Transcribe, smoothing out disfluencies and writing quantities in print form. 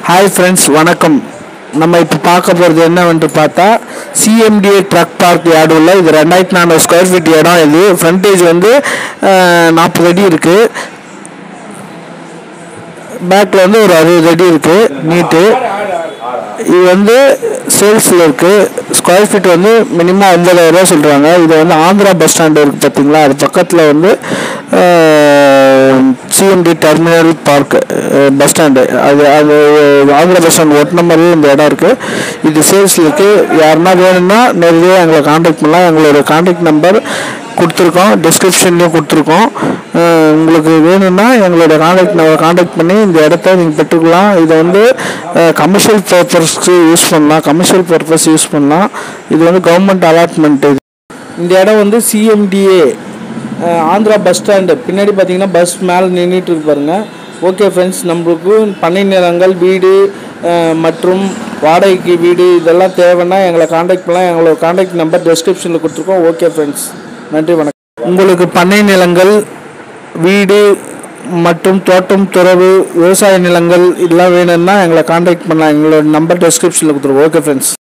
Hi friends, வணக்கம். நம்ம இப்போ பார்க்க போகிறது என்னவென்று பார்த்தா சிஎம்டிஏ ட்ரக் பார்க் யார்டு உள்ள இது 2400 ஸ்கொயர் ஃபீட் இடம். இது ஃப்ரண்டேஜ் வந்து 40 அடி இருக்குது. பேக்கில் வந்து ஒரு 60 அடி இருக்குது நீட்டு. இது வந்து சேல்ஸில் இருக்குது. ஸ்கொயர் ஃபீட் வந்து மினிமம் 50,000 சொல்கிறாங்க. இது வந்து ஆந்திரா பஸ் ஸ்டாண்டு இருக்குது பார்த்தீங்களா, அது பக்கத்தில் வந்து CMD terminal park bus stand, அது ஆந்திரா பஸ் ஸ்டாண்டு ஒட்டின மாதிரியே இந்த இடம் இருக்குது. இது சேல்ஸில் இருக்குது. யாருன்னா வேணும்னா நேரடியாக எங்களை காண்டாக்ட் பண்ணலாம். எங்களோட காண்டாக்ட் நம்பர் கொடுத்துருக்கோம், டிஸ்கிரிப்ஷன்லேயும் கொடுத்துருக்கோம். உங்களுக்கு வேணும்னா எங்களோட காண்டாக்ட் பண்ணி இந்த இடத்த நீங்கள் பெற்றுக்கலாம். இதை வந்து கமர்ஷியல் பர்பஸ்க்கு யூஸ் பண்ணலாம். இது வந்து கவர்மெண்ட் அலாட்மெண்ட். இந்த இடம் வந்து சிஎம்டிஏ ஆந்திரா பஸ் ஸ்டாண்டு பின்னாடி பார்த்தீங்கன்னா பஸ் மேலே நின்றுட்டு இருக்கு பாருங்கள். ஓகே ஃப்ரெண்ட்ஸ், நம்மளுக்கு பண்ணை நிலங்கள், வீடு மற்றும் வாடகைக்கு வீடு இதெல்லாம் தேவைன்னா எங்களை காண்டாக்ட் பண்ணலாம். எங்களோட காண்டாக்ட் நம்பர் டிஸ்கிரிப்ஷனில் கொடுத்துருக்கோம். ஓகே ஃப்ரெண்ட்ஸ், நன்றி, வணக்கம். உங்களுக்கு பண்ணை நிலங்கள், வீடு மற்றும் தோட்டம், துறவு, விவசாய நிலங்கள் இதெல்லாம் வேணும்னா எங்களை காண்டாக்ட் பண்ணலாம். எங்களோட நம்பர் டிஸ்கிரிப்ஷனில் கொடுத்துருக்கோம். Okay friends.